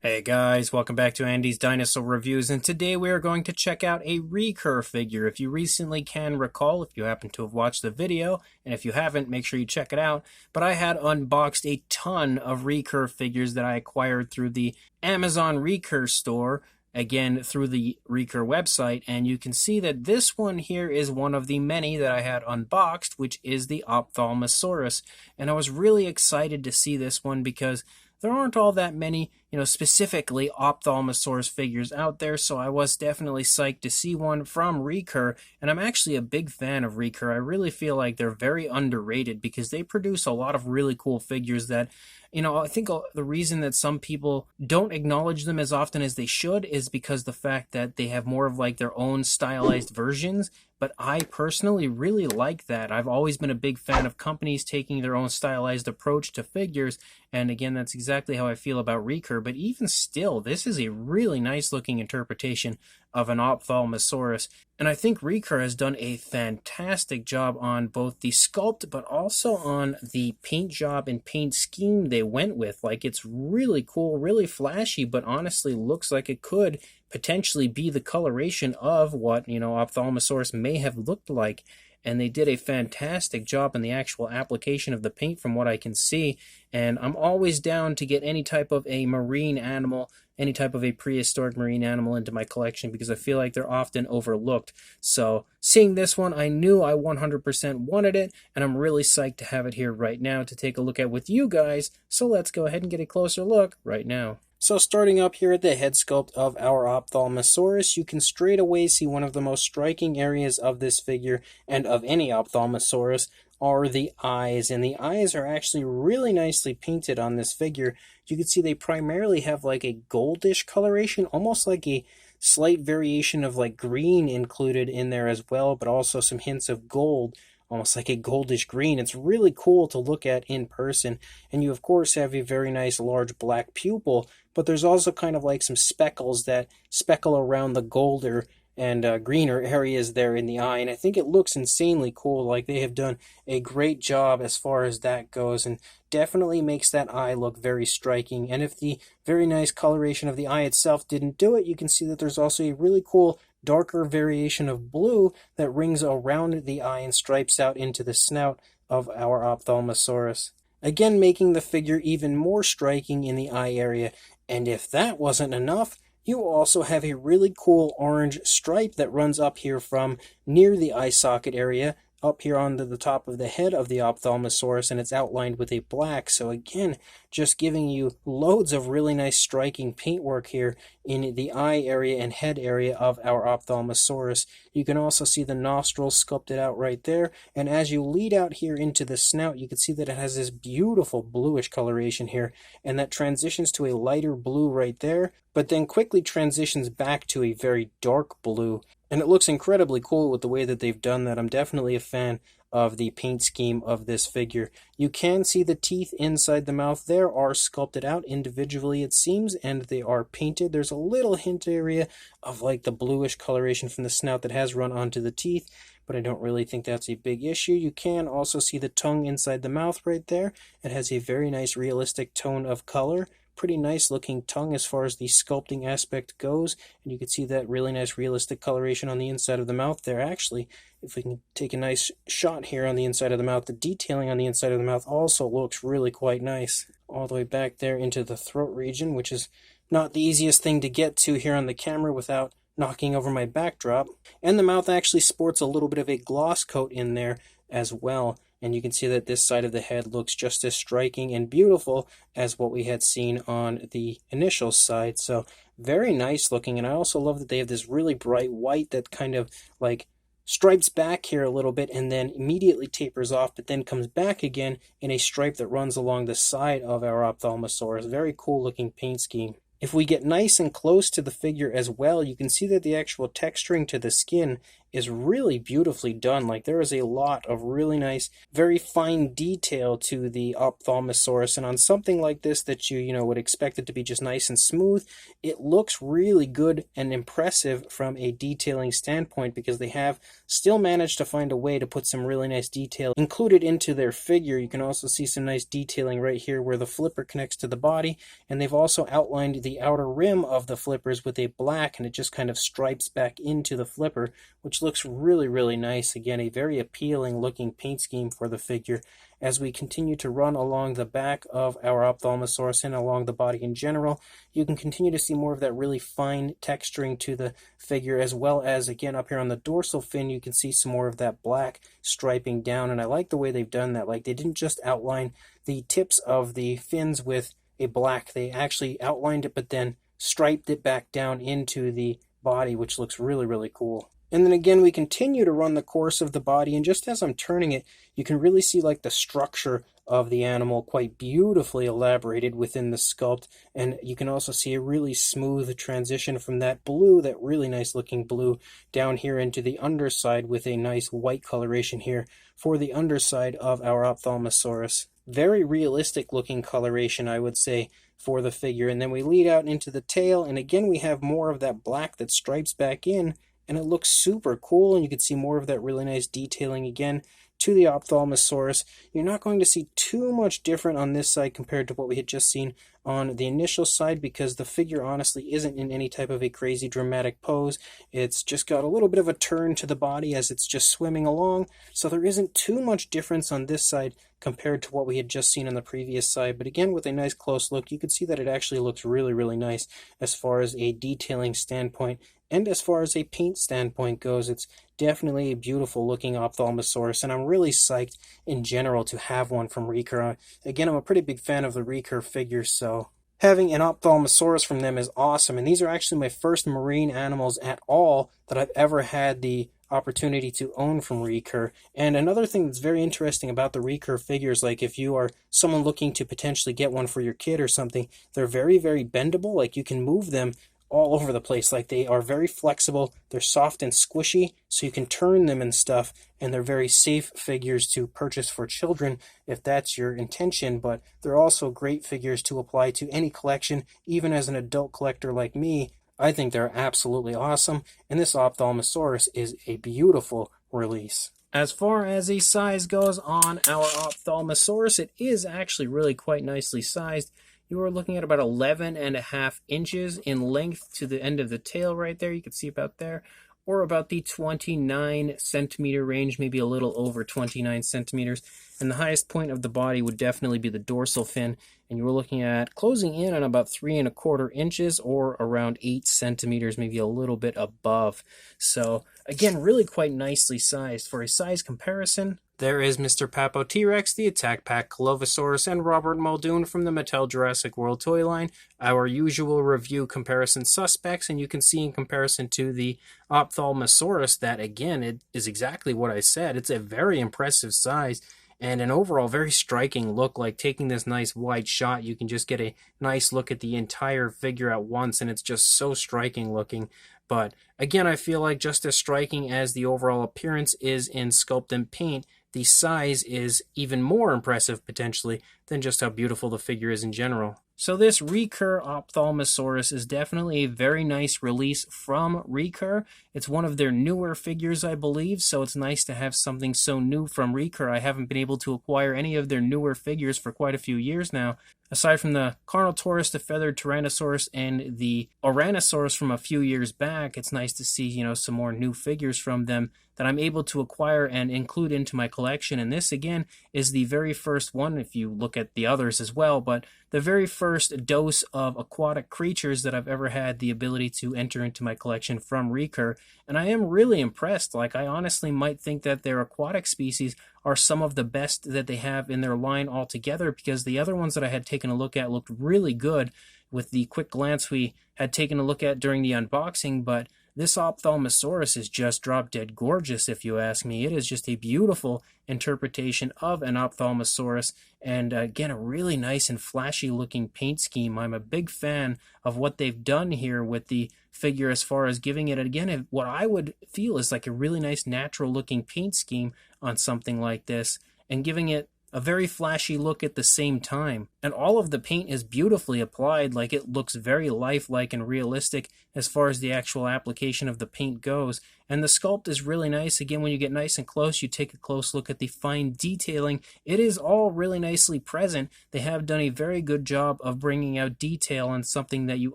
Hey guys, welcome back to Andy's Dinosaur Reviews, and today we are going to check out a Recur figure. If you recently can recall, if you happen to have watched the video, and if you haven't, make sure you check it out. But I had unboxed a ton of Recur figures that I acquired through the Amazon Recur store, again through the Recur website, and you can see that this one here is one of the many that I had unboxed, which is the Ophthalmosaurus. And I was really excited to see this one because there aren't all that many, specifically Ophthalmosaurus figures out there, so I was definitely psyched to see one from Recur, and I'm actually a big fan of Recur. I really feel like they're very underrated because they produce a lot of really cool figures that, I think the reason that some people don't acknowledge them as often as they should is because the fact that they have more of like their own stylized versions. But I personally really like that. I've always been a big fan of companies taking their own stylized approach to figures. And again, that's exactly how I feel about Recur. But even still, this is a really nice looking interpretation of an Ophthalmosaurus. And I think Recur has done a fantastic job on both the sculpt, but also on the paint job and paint scheme they went with. Like, it's really cool, really flashy, but honestly looks like it could potentially be the coloration of what, Ophthalmosaurus may have looked like. And they did a fantastic job in the actual application of the paint from what I can see. And I'm always down to get any type of a marine animal, any type of a prehistoric marine animal into my collection because I feel like they're often overlooked. So seeing this one, I knew I 100% wanted it, and I'm really psyched to have it here right now to take a look at with you guys. So let's go ahead and get a closer look right now. So starting up here at the head sculpt of our Ophthalmosaurus, you can straight away see one of the most striking areas of this figure and of any Ophthalmosaurus are the eyes. And the eyes are actually really nicely painted on this figure. You can see they primarily have like a goldish coloration, almost like a slight variation of like green included in there as well, but also some hints of gold, almost like a goldish green. It's really cool to look at in person. And you of course have a very nice large black pupil, but there's also kind of like some speckles that speckle around the golder and greener areas there in the eye, and I think it looks insanely cool. Like, they have done a great job as far as that goes, and definitely makes that eye look very striking. And if the very nice coloration of the eye itself didn't do it, you can see that there's also a really cool darker variation of blue that rings around the eye and stripes out into the snout of our Ophthalmosaurus, again making the figure even more striking in the eye area. And if that wasn't enough, you also have a really cool orange stripe that runs up here from near the eye socket area, up here onto the top of the head of the Ophthalmosaurus, and it's outlined with a black. So again, just giving you loads of really nice striking paintwork here in the eye area and head area of our Ophthalmosaurus. You can also see the nostrils sculpted out right there, and as you lead out here into the snout, you can see that it has this beautiful bluish coloration here, and that transitions to a lighter blue right there, but then quickly transitions back to a very dark blue. And it looks incredibly cool with the way that they've done that. I'm definitely a fan of the paint scheme of this figure. You can see the teeth inside the mouth there are sculpted out individually, it seems, and they are painted. There's a little hint area of like the bluish coloration from the snout that has run onto the teeth, but I don't really think that's a big issue. You can also see the tongue inside the mouth right there. It has a very nice realistic tone of color. Pretty nice looking tongue as far as the sculpting aspect goes, and you can see that really nice realistic coloration on the inside of the mouth there. Actually, if we can take a nice shot here on the inside of the mouth, the detailing on the inside of the mouth also looks really quite nice. All the way back there into the throat region, which is not the easiest thing to get to here on the camera without knocking over my backdrop. And the mouth actually sports a little bit of a gloss coat in there as well. And you can see that this side of the head looks just as striking and beautiful as what we had seen on the initial side. So very nice looking. And I also love that they have this really bright white that kind of like stripes back here a little bit and then immediately tapers off, but then comes back again in a stripe that runs along the side of our Ophthalmosaurus. Very cool looking paint scheme. If we get nice and close to the figure as well, you can see that the actual texturing to the skin is really beautifully done. Like, there is a lot of really nice, very fine detail to the Ophthalmosaurus, and on something like this that you would expect it to be just nice and smooth, it looks really good and impressive from a detailing standpoint, because they have still managed to find a way to put some really nice detail included into their figure. You can also see some nice detailing right here where the flipper connects to the body, and they've also outlined the outer rim of the flippers with a black, and it just kind of stripes back into the flipper, which looks really, really nice. Again, a very appealing looking paint scheme for the figure. As we continue to run along the back of our Ophthalmosaurus and along the body in general, you can continue to see more of that really fine texturing to the figure, as well as, again, up here on the dorsal fin, you can see some more of that black striping down, and I like the way they've done that. Like, they didn't just outline the tips of the fins with a black, they actually outlined it but then striped it back down into the body, which looks really, really cool. And then again, we continue to run the course of the body, and just as I'm turning it, you can really see like the structure of the animal quite beautifully elaborated within the sculpt, and you can also see a really smooth transition from that blue, that really nice looking blue, down here into the underside with a nice white coloration here for the underside of our Ophthalmosaurus. Very realistic looking coloration, I would say, for the figure. And then we lead out into the tail, and again we have more of that black that stripes back in, and it looks super cool, and you can see more of that really nice detailing again to the Ophthalmosaurus. You're not going to see too much different on this side compared to what we had just seen on the initial side, because the figure honestly isn't in any type of a crazy dramatic pose. It's just got a little bit of a turn to the body as it's just swimming along, so there isn't too much difference on this side compared to what we had just seen on the previous side. But again, with a nice close look, you can see that it actually looks really, really nice as far as a detailing standpoint, and as far as a paint standpoint goes. It's definitely a beautiful looking Ophthalmosaurus, and I'm really psyched in general to have one from Recur. Again, I'm a pretty big fan of the Recur figures, so having an Ophthalmosaurus from them is awesome. And these are actually my first marine animals at all that I've ever had the opportunity to own from Recur. And another thing that's very interesting about the Recur figures, like if you are someone looking to potentially get one for your kid or something, they're very, very bendable. Like, you can move them all over the place. Like, they are very flexible, they're soft and squishy, so you can turn them and stuff, and they're very safe figures to purchase for children if that's your intention. But they're also great figures to apply to any collection. Even as an adult collector like me, I think they're absolutely awesome, and this Ophthalmosaurus is a beautiful release. As far as a size goes on our Ophthalmosaurus, it is actually really quite nicely sized. You are looking at about 11.5 inches in length to the end of the tail right there. You can see about there, or about the 29 centimeter range, maybe a little over 29 centimeters. And the highest point of the body would definitely be the dorsal fin, and you were looking at closing in on about 3.25 inches, or around 8 centimeters, maybe a little bit above. So again, really quite nicely sized. For a size comparison, there is Mr. Papo T-Rex, the Attack Pack Colovosaurus, and Robert Muldoon from the Mattel Jurassic World toy line, our usual review comparison suspects. And you can see in comparison to the Ophthalmosaurus that, again, it is exactly what I said. It's a very impressive size and an overall very striking look. Like, taking this nice wide shot, you can just get a nice look at the entire figure at once, and it's just so striking looking. But again, I feel like just as striking as the overall appearance is in sculpt and paint, the size is even more impressive potentially than just how beautiful the figure is in general. So this Recur Ophthalmosaurus is definitely a very nice release from Recur. It's one of their newer figures, I believe, so it's nice to have something so new from Recur. I haven't been able to acquire any of their newer figures for quite a few years now. Aside from the Carnotaurus, the Feathered Tyrannosaurus, and the Ouranosaurus from a few years back, it's nice to see, some more new figures from them that I'm able to acquire and include into my collection. And this, again, is the very first one, if you look at the others as well, but the very first dose of aquatic creatures that I've ever had the ability to enter into my collection from Recur. And I am really impressed. Like, I honestly might think that their aquatic species are some of the best that they have in their line altogether, because the other ones that I had taken a look at looked really good with the quick glance we had taken a look at during the unboxing, but this Ophthalmosaurus is just drop dead gorgeous, if you ask me. It is just a beautiful interpretation of an Ophthalmosaurus, and again, a really nice and flashy looking paint scheme. I'm a big fan of what they've done here with the figure as far as giving it, again, what I would feel is like a really nice natural looking paint scheme on something like this, and giving it a very flashy look at the same time. And all of the paint is beautifully applied, like it looks very lifelike and realistic as far as the actual application of the paint goes. And the sculpt is really nice. Again, when you get nice and close, you take a close look at the fine detailing. It is all really nicely present. They have done a very good job of bringing out detail on something that you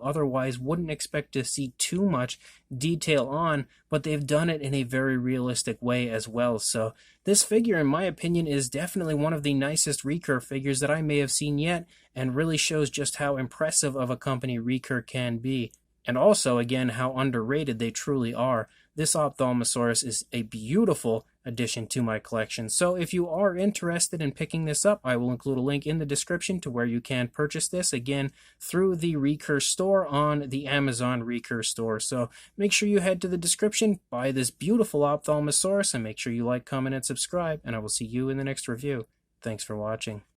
otherwise wouldn't expect to see too much detail on, but they've done it in a very realistic way as well. So this figure, in my opinion, is definitely one of the nicest Recur figures that I may have seen yet, and really shows just how impressive of a company Recur can be. And also, again, how underrated they truly are. This Ophthalmosaurus is a beautiful addition to my collection. So if you are interested in picking this up, I will include a link in the description to where you can purchase this, again, through the Recur store on the Amazon Recur store. So make sure you head to the description, buy this beautiful Ophthalmosaurus, and make sure you like, comment, and subscribe, and I will see you in the next review. Thanks for watching.